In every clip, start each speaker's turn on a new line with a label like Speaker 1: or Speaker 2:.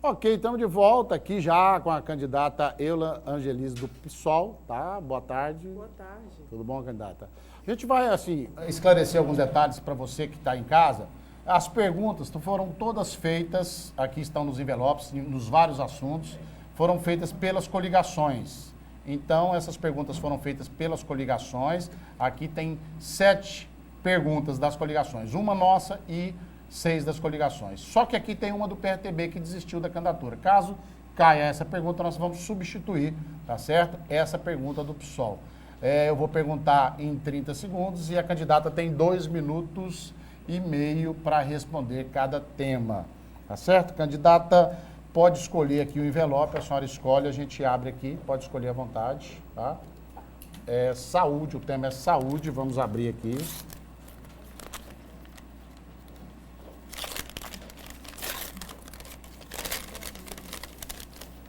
Speaker 1: Ok, estamos de volta aqui já com a candidata Eula Angelis do PSOL, tá? Boa tarde.
Speaker 2: Boa tarde.
Speaker 1: Tudo bom, candidata? A gente vai, assim, esclarecer alguns detalhes para você que está em casa. As perguntas foram todas feitas, aqui estão nos envelopes, nos vários assuntos, foram feitas pelas coligações. Então, essas perguntas foram feitas pelas coligações. Aqui tem 7 perguntas das coligações, uma nossa e 6 das coligações. Só que aqui tem uma do PRTB que desistiu da candidatura. Caso caia essa pergunta, nós vamos substituir, tá certo? Essa pergunta do PSOL. Eu vou perguntar em 30 segundos e a candidata tem 2 minutos e meio para responder cada tema, tá certo? Candidata, pode escolher aqui o envelope, a senhora escolhe, a gente abre aqui, pode escolher à vontade, tá? Saúde, o tema é saúde, vamos abrir aqui.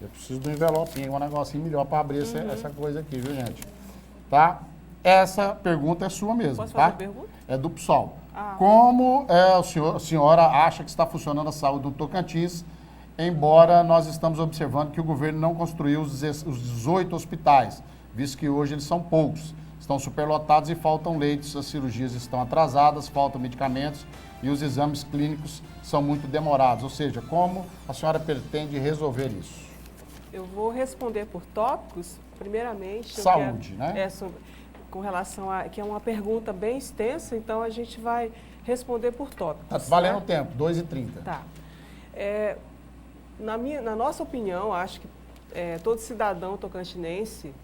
Speaker 1: Eu preciso do envelopinho, um negocinho melhor para abrir essa coisa aqui, viu, gente? Tá? Essa pergunta é sua mesmo,
Speaker 2: Posso
Speaker 1: tá?
Speaker 2: fazer a pergunta?
Speaker 1: É do PSOL.
Speaker 2: Ah.
Speaker 1: Como a senhora acha que está funcionando a saúde do Tocantins, embora nós estamos observando que o governo não construiu os 18 hospitais, visto que hoje eles são poucos, estão superlotados e faltam leitos, as cirurgias estão atrasadas, faltam medicamentos e os exames clínicos são muito demorados. Ou seja, como a senhora pretende resolver isso?
Speaker 2: Eu vou responder por tópicos. Primeiramente,
Speaker 1: Saúde, né?
Speaker 2: Com relação a... que é uma pergunta bem extensa, então a gente vai responder por tópicos.
Speaker 1: Tá valendo o
Speaker 2: né?
Speaker 1: tempo, 2h30.
Speaker 2: Tá. Na nossa opinião, acho que todo cidadão tocantinense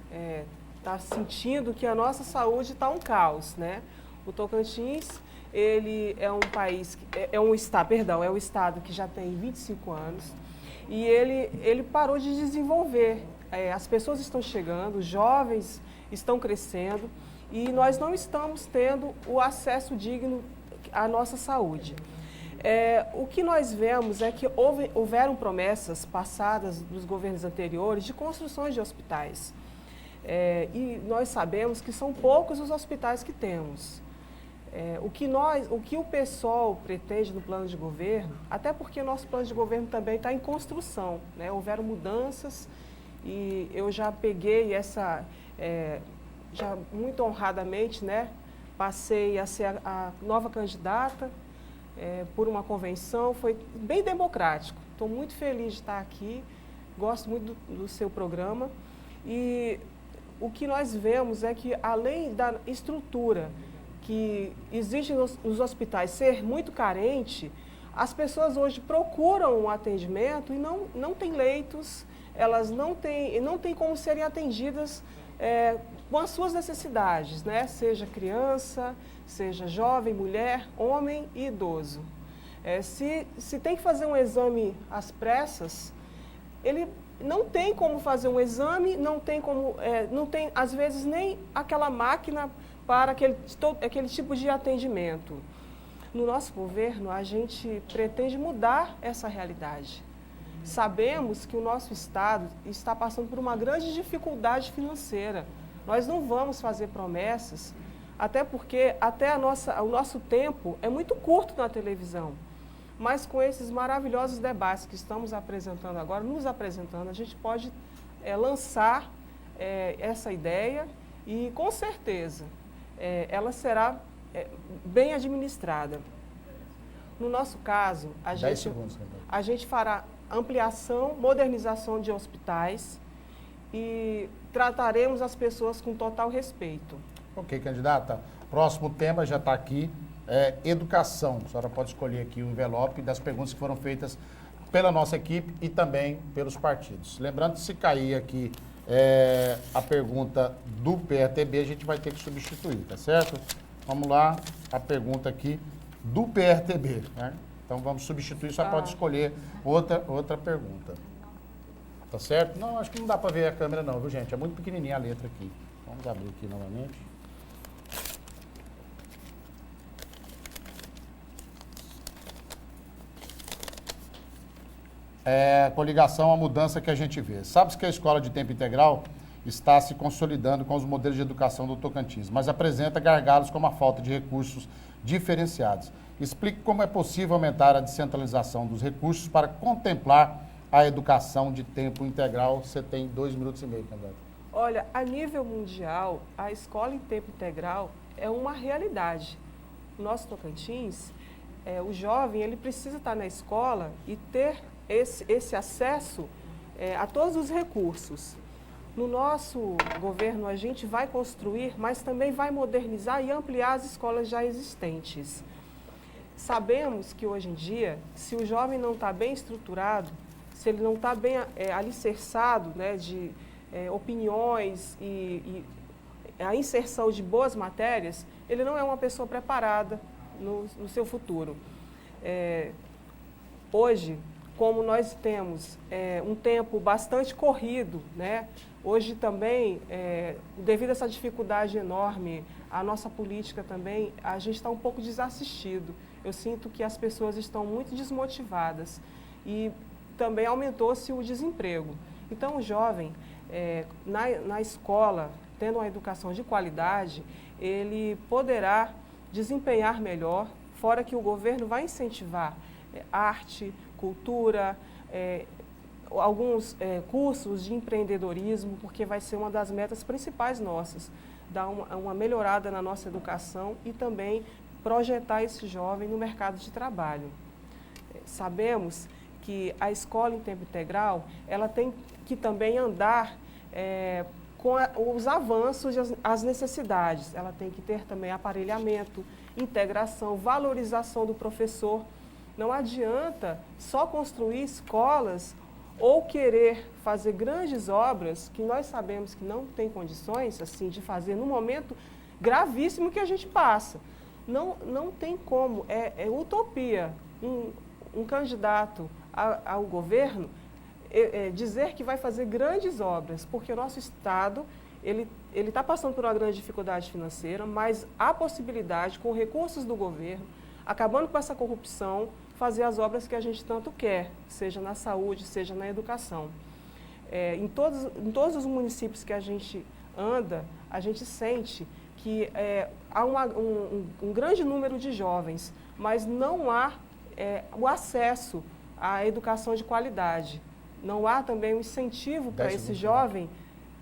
Speaker 2: está sentindo que a nossa saúde está um caos, né? O Tocantins, ele é um país, é um estado que já tem 25 anos e ele parou de desenvolver. As pessoas estão chegando, os jovens estão crescendo e nós não estamos tendo o acesso digno à nossa saúde. O que nós vemos é que houveram promessas passadas dos governos anteriores de construções de hospitais. E nós sabemos que são poucos os hospitais que temos. O que o PSOL pretende no plano de governo, até porque nosso plano de governo também está em construção, né? Houveram mudanças e eu já peguei já muito honradamente, né? Passei a ser a nova candidata por uma convenção, foi bem democrático. Estou muito feliz de estar aqui, gosto muito do seu programa e o que nós vemos é que além da estrutura que existe nos hospitais ser muito carente, as pessoas hoje procuram um atendimento e não têm leitos, elas não têm como serem atendidas com as suas necessidades, né? Seja criança, seja jovem, mulher, homem e idoso. Se tem que fazer um exame às pressas, ele não tem como fazer um exame, não tem às vezes nem aquela máquina para aquele tipo de atendimento. No nosso governo, a gente pretende mudar essa realidade. Sabemos que o nosso estado está passando por uma grande dificuldade financeira. Nós não vamos fazer promessas, até porque o nosso tempo é muito curto na televisão. Mas com esses maravilhosos debates que estamos apresentando agora, a gente pode lançar essa ideia e, com certeza, ela será bem administrada. No nosso caso, a gente fará ampliação, modernização de hospitais e trataremos as pessoas com total respeito.
Speaker 1: Ok, candidata. Próximo tema já está aqui, educação. A senhora pode escolher aqui o envelope das perguntas que foram feitas pela nossa equipe e também pelos partidos. Lembrando que se cair aqui a pergunta do PRTB, a gente vai ter que substituir, tá certo? Vamos lá, a pergunta aqui do PRTB, né? Então vamos substituir, só pode escolher outra pergunta. Tá certo? Não, acho que não dá para ver a câmera não, viu, gente? É muito pequenininha a letra aqui. Vamos abrir aqui novamente. Coligação, a mudança que a gente vê. Sabe-se que a escola de tempo integral está se consolidando com os modelos de educação do Tocantins, mas apresenta gargalos como a falta de recursos diferenciados. Explique como é possível aumentar a descentralização dos recursos para contemplar a educação de tempo integral? Você tem 2 minutos e meio, candidato.
Speaker 2: Olha, a nível mundial, a escola em tempo integral é uma realidade. No nosso Tocantins, o jovem ele precisa estar na escola e ter esse acesso a todos os recursos. No nosso governo, a gente vai construir, mas também vai modernizar e ampliar as escolas já existentes. Sabemos que hoje em dia, se o jovem não está bem estruturado, se ele não está bem alicerçado, né, de opiniões e a inserção de boas matérias, ele não é uma pessoa preparada no seu futuro. Hoje, como nós temos um tempo bastante corrido, né? Hoje também, devido a essa dificuldade enorme, a nossa política também, a gente está um pouco desassistido. Eu sinto que as pessoas estão muito desmotivadas e também aumentou-se o desemprego. Então, o jovem, na escola, tendo uma educação de qualidade, ele poderá desempenhar melhor, fora que o governo vai incentivar arte, cultura, alguns cursos de empreendedorismo, porque vai ser uma das metas principais nossas, dar uma melhorada na nossa educação e também projetar esse jovem no mercado de trabalho. Sabemos que a escola em tempo integral, ela tem que também andar com os avanços e as necessidades. Ela tem que ter também aparelhamento, integração, valorização do professor. Não adianta só construir escolas ou querer fazer grandes obras que nós sabemos que não tem condições assim, de fazer no momento gravíssimo que a gente passa. Não tem como, é utopia um candidato ao governo dizer que vai fazer grandes obras, porque o nosso Estado ele está passando por uma grande dificuldade financeira, mas há possibilidade, com recursos do governo, acabando com essa corrupção, fazer as obras que a gente tanto quer, seja na saúde, seja na educação. Em todos os municípios que a gente anda, a gente sente que há um grande número de jovens, mas não há o acesso à educação de qualidade. Não há também um incentivo para esse jovem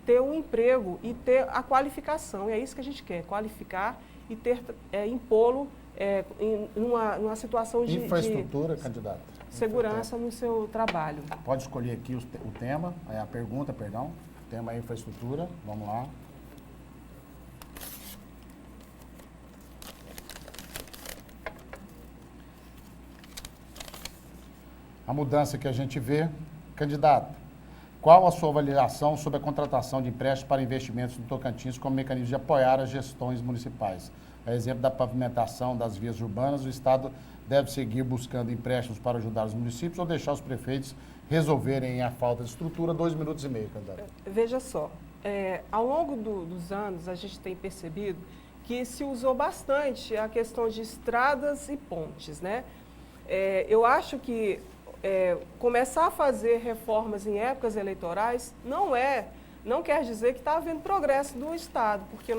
Speaker 2: ter um emprego e ter a qualificação. E é isso que a gente quer, qualificar e impô-lo numa situação de
Speaker 1: infraestrutura, candidato.
Speaker 2: Segurança no seu trabalho.
Speaker 1: Pode escolher aqui o tema, a pergunta, perdão. O tema é infraestrutura. Vamos lá. A mudança que a gente vê. Candidato, qual a sua avaliação sobre a contratação de empréstimos para investimentos no Tocantins como mecanismo de apoiar as gestões municipais? A exemplo da pavimentação das vias urbanas, o Estado deve seguir buscando empréstimos para ajudar os municípios ou deixar os prefeitos resolverem a falta de estrutura? 2 minutos e meio, candidato.
Speaker 2: Veja só, ao longo dos anos a gente tem percebido que se usou bastante a questão de estradas e pontes, né? Eu acho que começar a fazer reformas em épocas eleitorais não quer dizer que está havendo progresso do Estado, porque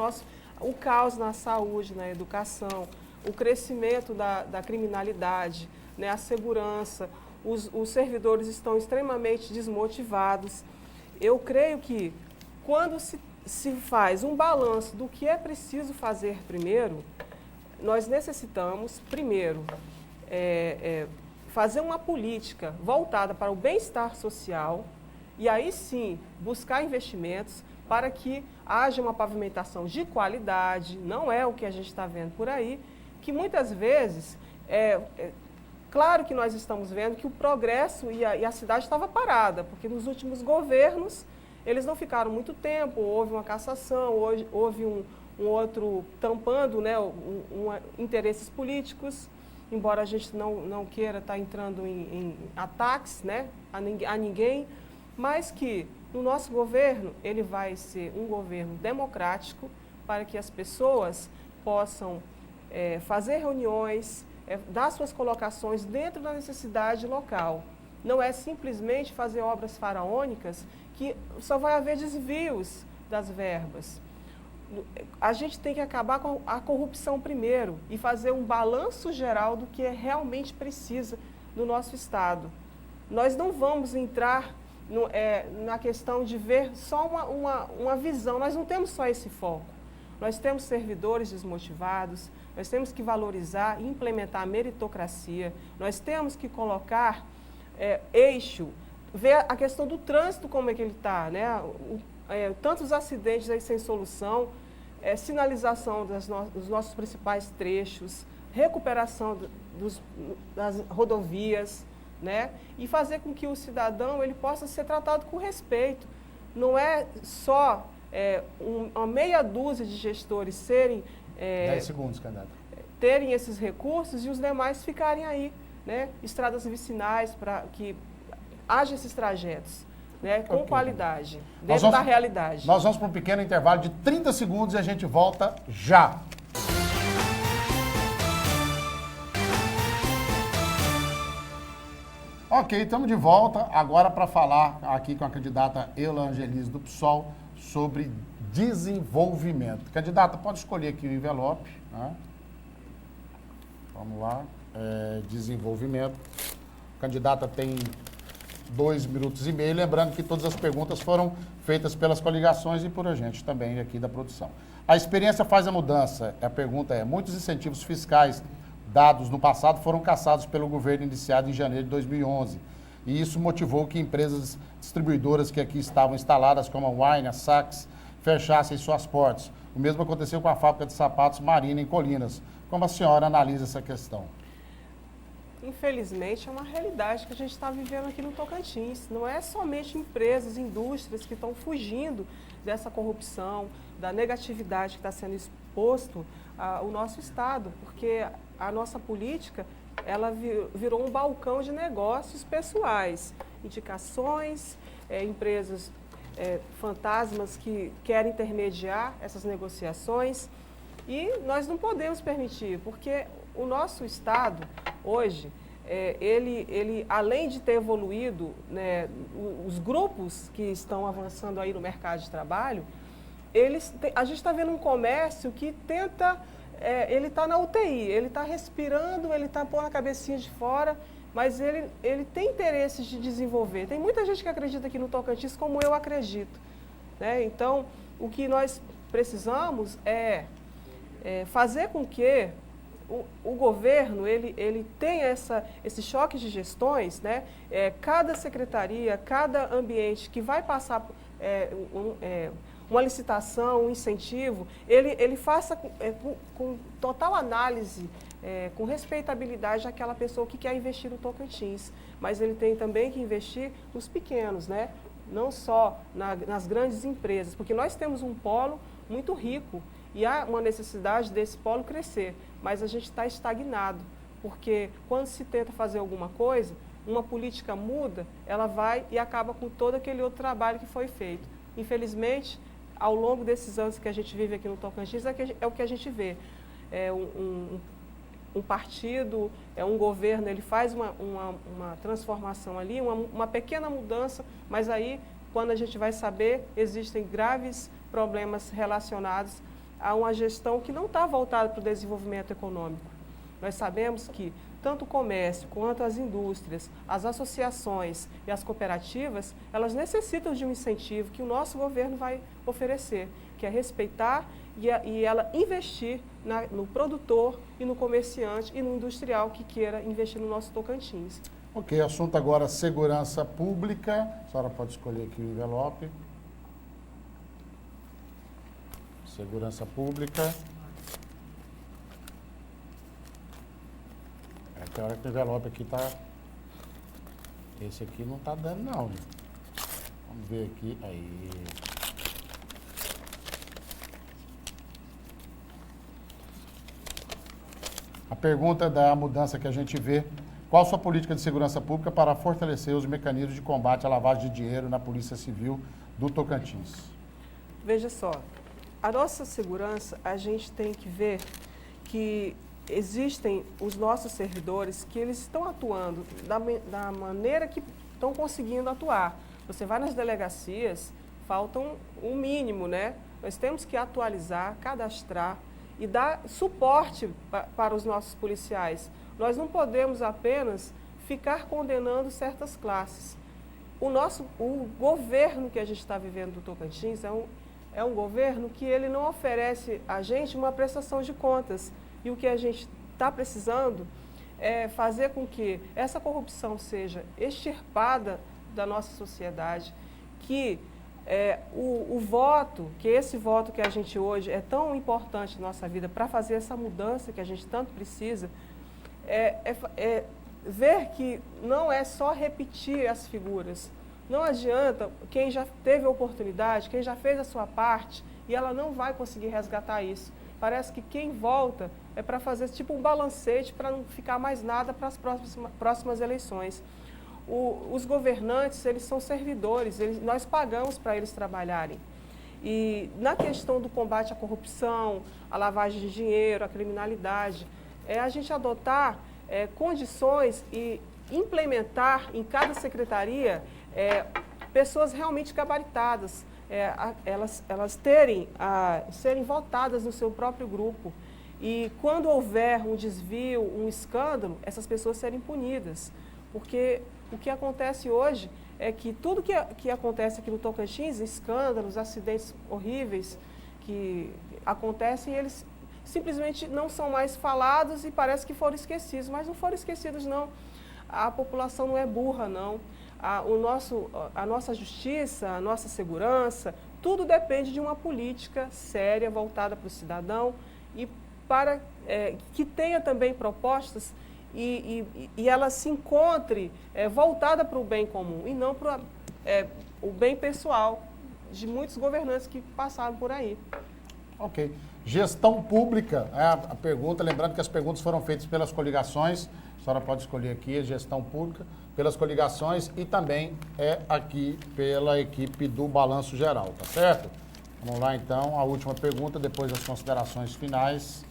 Speaker 2: o caos na saúde, na educação, o crescimento da criminalidade, né, a segurança, os servidores estão extremamente desmotivados. Eu creio que quando se faz um balanço do que é preciso fazer primeiro, nós necessitamos, primeiro, fazer uma política voltada para o bem-estar social e aí sim buscar investimentos para que haja uma pavimentação de qualidade, não é o que a gente está vendo por aí, que muitas vezes, claro que nós estamos vendo que o progresso e a cidade estava parada, porque nos últimos governos eles não ficaram muito tempo, houve uma cassação, houve um outro tampando, né, interesses políticos, embora a gente não queira estar entrando em ataques, né, a ninguém, mas que no nosso governo ele vai ser um governo democrático para que as pessoas possam fazer reuniões, dar suas colocações dentro da necessidade local. Não é simplesmente fazer obras faraônicas que só vai haver desvios das verbas. A gente tem que acabar com a corrupção primeiro e fazer um balanço geral do que realmente precisa no nosso Estado. nós não vamos entrar na questão de ver só uma visão. Nós não temos só esse foco. Nós temos servidores desmotivados, nós temos que valorizar e implementar a meritocracia, nós temos que colocar eixo, ver a questão do trânsito, como é que ele está, né? Tantos acidentes aí sem solução, sinalização dos nossos principais trechos, recuperação das rodovias, né? E fazer com que o cidadão ele possa ser tratado com respeito. Não é só uma meia dúzia de gestores serem...
Speaker 1: 10 segundos, candidata.
Speaker 2: Terem esses recursos e os demais ficarem aí, né? Estradas vicinais para que haja esses trajetos, né? Com qualidade, dentro da realidade.
Speaker 1: Nós vamos para um pequeno intervalo de 30 segundos e a gente volta já. Ok, estamos de volta agora para falar aqui com a candidata Eula Angelise do PSOL sobre desenvolvimento. Candidata, pode escolher aqui o envelope, né? Vamos lá, desenvolvimento. A candidata tem 2 minutos e meio, lembrando que todas as perguntas foram feitas pelas coligações e por a gente também aqui da produção. A experiência faz a mudança. A pergunta é, muitos incentivos fiscais dados no passado foram cassados pelo governo iniciado em janeiro de 2011. E isso motivou que empresas distribuidoras que aqui estavam instaladas, como a Wine, a Saks, fechassem suas portas. O mesmo aconteceu com a fábrica de sapatos Marina, em Colinas. Como a senhora analisa essa questão?
Speaker 2: Infelizmente, é uma realidade que a gente está vivendo aqui no Tocantins. Não é somente empresas, indústrias que estão fugindo dessa corrupção, da negatividade que está sendo exposto ao nosso Estado, porque a nossa política ela virou um balcão de negócios pessoais, indicações, empresas fantasmas que querem intermediar essas negociações e nós não podemos permitir, porque o nosso Estado hoje, ele além de ter evoluído, né, os grupos que estão avançando aí no mercado de trabalho, a gente está vendo um comércio que tenta, ele está na UTI, ele está respirando, ele está pondo a cabecinha de fora, mas ele tem interesses de desenvolver. Tem muita gente que acredita aqui no Tocantins como eu acredito, né? Então, o que nós precisamos é fazer com que o governo ele tenha esse choque de gestões, né? Cada secretaria, cada ambiente que vai passar uma licitação, um incentivo, ele faça com total análise, com respeitabilidade àquela pessoa que quer investir no Tocantins. Mas ele tem também que investir nos pequenos, né? Não só nas grandes empresas, porque nós temos um polo muito rico e há uma necessidade desse polo crescer, mas a gente está estagnado, porque quando se tenta fazer alguma coisa, uma política muda, ela vai e acaba com todo aquele outro trabalho que foi feito. Infelizmente, ao longo desses anos que a gente vive aqui no Tocantins, é o que a gente vê. Um partido, um governo, ele faz uma transformação ali, uma pequena mudança, mas aí, quando a gente vai saber, existem graves problemas relacionados a uma gestão que não está voltada para o desenvolvimento econômico. Nós sabemos que tanto o comércio quanto as indústrias, as associações e as cooperativas, elas necessitam de um incentivo que o nosso governo vai oferecer, que é respeitar e ela investir no produtor e no comerciante e no industrial que queira investir no nosso Tocantins.
Speaker 1: Ok, assunto agora segurança pública. A senhora pode escolher aqui o envelope. Segurança pública. Tem hora que o envelope aqui tá... Esse aqui não tá dando não, gente. Vamos ver aqui. Aí. A pergunta da mudança que a gente vê. Qual a sua política de segurança pública para fortalecer os mecanismos de combate à lavagem de dinheiro na Polícia Civil do Tocantins?
Speaker 2: Veja só, a nossa segurança, a gente tem que ver que existem os nossos servidores que eles estão atuando da maneira que estão conseguindo atuar. Você vai nas delegacias, faltam um mínimo, né? Nós temos que atualizar, cadastrar e dar suporte para os nossos policiais. Nós não podemos apenas ficar condenando certas classes. O governo que a gente está vivendo do Tocantins é um governo que ele não oferece a gente uma prestação de contas. E o que a gente está precisando é fazer com que essa corrupção seja extirpada da nossa sociedade, que o voto, que esse voto que a gente hoje é tão importante na nossa vida para fazer essa mudança que a gente tanto precisa, ver que não é só repetir as figuras. Não adianta quem já teve a oportunidade, quem já fez a sua parte, e ela não vai conseguir resgatar isso. Parece que quem volta é para fazer tipo um balancete para não ficar mais nada para as próximas eleições. Os governantes, eles são servidores, nós pagamos para eles trabalharem. E na questão do combate à corrupção, à lavagem de dinheiro, à criminalidade, a gente adotar condições e implementar em cada secretaria pessoas realmente gabaritadas, elas serem votadas no seu próprio grupo. E quando houver um desvio, um escândalo, essas pessoas serem punidas. Porque o que acontece hoje é que tudo que acontece aqui no Tocantins, escândalos, acidentes horríveis que acontecem, eles simplesmente não são mais falados e parece que foram esquecidos. Mas não foram esquecidos, não. A população não é burra, não. A nossa justiça, a nossa segurança, tudo depende de uma política séria, voltada para o cidadão e para que tenha também propostas e ela se encontre voltada para o bem comum e não para o bem pessoal de muitos governantes que passaram por aí.
Speaker 1: Ok. Gestão pública, a pergunta, lembrando que as perguntas foram feitas pelas coligações, a senhora pode escolher aqui a gestão pública, pelas coligações e também aqui pela equipe do Balanço Geral, tá certo? Vamos lá então, a última pergunta, depois das considerações finais.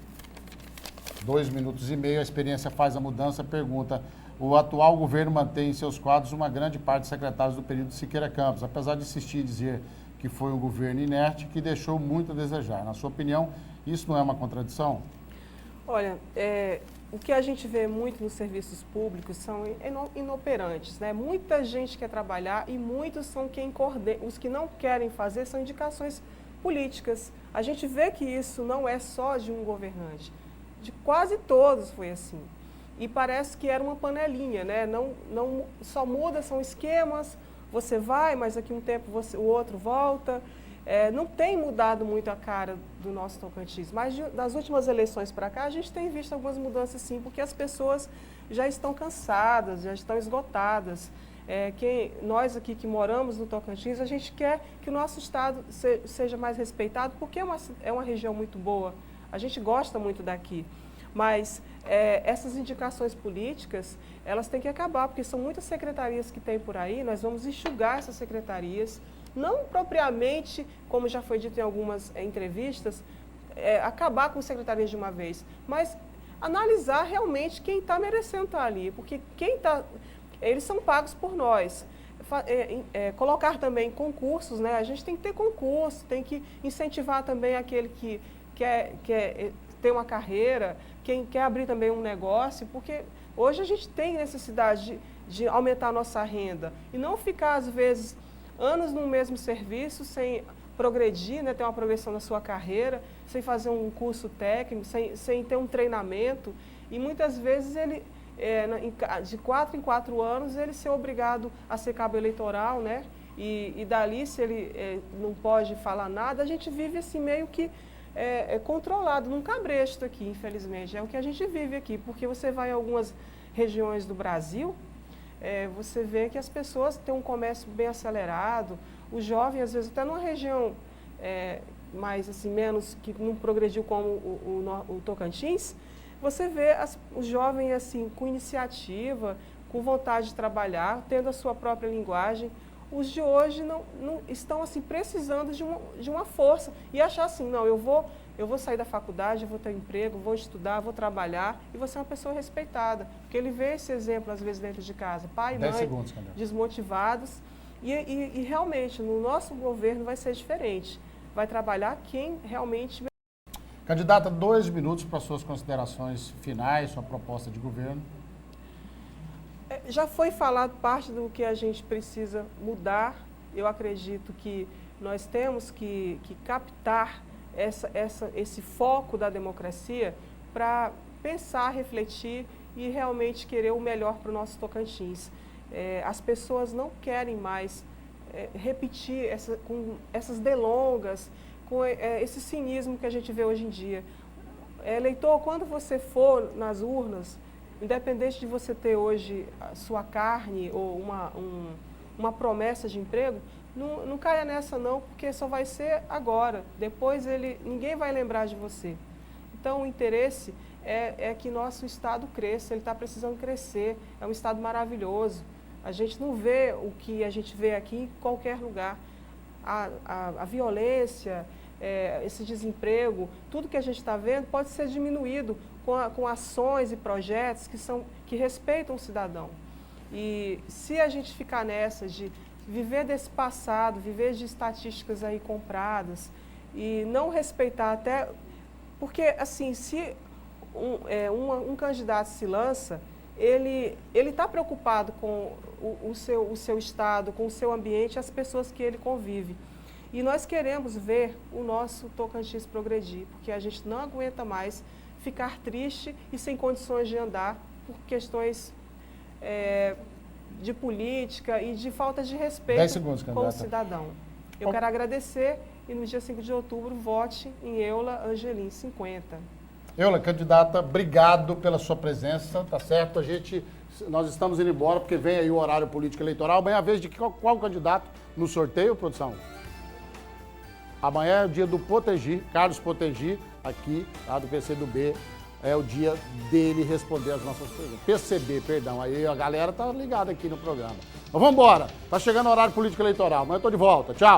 Speaker 1: 2 minutos e meio, a experiência faz a mudança, pergunta: o atual governo mantém em seus quadros uma grande parte de secretários do período de Siqueira Campos, apesar de insistir em dizer que foi um governo inerte que deixou muito a desejar. Na sua opinião, isso não é uma contradição?
Speaker 2: Olha, o que a gente vê muito nos serviços públicos são inoperantes, né? Muita gente quer trabalhar e muitos são quem coordena. Os que não querem fazer são indicações políticas. A gente vê que isso não é só de um governante. De quase todos foi assim. E parece que era uma panelinha, né? Não só muda, são esquemas, você vai, mas daqui a um tempo o outro volta. Não tem mudado muito a cara do nosso Tocantins, mas das últimas eleições para cá a gente tem visto algumas mudanças sim, porque as pessoas já estão cansadas, já estão esgotadas. Nós aqui que moramos no Tocantins, a gente quer que o nosso estado seja mais respeitado, porque é uma região muito boa. A gente gosta muito daqui, mas essas indicações políticas, elas têm que acabar, porque são muitas secretarias que tem por aí, nós vamos enxugar essas secretarias, não propriamente, como já foi dito em algumas entrevistas, acabar com secretarias de uma vez, mas analisar realmente quem está merecendo estar ali, porque eles são pagos por nós. Colocar também concursos, né? A gente tem que ter concurso, tem que incentivar também aquele que quer ter uma carreira, quem quer abrir também um negócio, porque hoje a gente tem necessidade de aumentar a nossa renda e não ficar, às vezes, anos no mesmo serviço sem progredir, né, ter uma progressão na sua carreira, sem fazer um curso técnico, sem ter um treinamento. E muitas vezes ele, de 4 em 4 anos, ele ser obrigado a ser cabo eleitoral, né? E dali, se ele não pode falar nada, a gente vive assim meio que controlado, num cabresto aqui, infelizmente. É o que a gente vive aqui, porque você vai em algumas regiões do Brasil, você vê que as pessoas têm um comércio bem acelerado, o jovem, às vezes, até numa região mais, assim, menos, que não progrediu como o Tocantins, você vê o jovem, assim, com iniciativa, com vontade de trabalhar, tendo a sua própria linguagem. Os de hoje não estão assim, precisando de uma força e achar assim, não, eu vou sair da faculdade, eu vou ter um emprego, vou estudar, vou trabalhar e vou ser uma pessoa respeitada. Porque ele vê esse exemplo, às vezes, dentro de casa, pai e mãe desmotivados e realmente, no nosso governo vai ser diferente. Vai trabalhar quem realmente...
Speaker 1: Candidata, 2 minutos para suas considerações finais, sua proposta de governo.
Speaker 2: Já foi falado parte do que a gente precisa mudar. Eu acredito que nós temos que captar esse foco da democracia para pensar, refletir e realmente querer o melhor para o nosso Tocantins. As pessoas não querem mais repetir com essas delongas, com esse cinismo que a gente vê hoje em dia. Eleitor, quando você for nas urnas, independente de você ter hoje a sua carne ou uma promessa de emprego, não caia nessa não, porque só vai ser agora. Depois ninguém vai lembrar de você. Então o interesse é que nosso estado cresça, ele está precisando crescer, é um estado maravilhoso. A gente não vê o que a gente vê aqui em qualquer lugar. A violência, esse desemprego, tudo que a gente está vendo pode ser diminuído com ações e projetos que respeitam o cidadão. E se a gente ficar nessa de viver desse passado, viver de estatísticas aí compradas e não respeitar até... Porque, assim, se um candidato se lança, ele está preocupado com o seu estado, com o seu ambiente, as pessoas que ele convive. E nós queremos ver o nosso Tocantins progredir, porque a gente não aguenta mais ficar triste e sem condições de andar por questões de política e de falta de respeito
Speaker 1: 10 segundos,
Speaker 2: com o cidadão. Eu quero agradecer e no dia 5 de outubro vote em Eula Angelim 50.
Speaker 1: Eula, candidata, obrigado pela sua presença, tá certo? Nós estamos indo embora porque vem aí o horário político eleitoral. Amanhã é a vez de qual candidato no sorteio, produção? Amanhã é o dia do Potegi, Carlos Potegi, aqui, lá do PCdoB. É o dia dele responder as nossas perguntas. PCB, perdão. Aí a galera tá ligada aqui no programa. Mas vamos embora. Tá chegando o horário político eleitoral. Amanhã eu tô de volta. Tchau.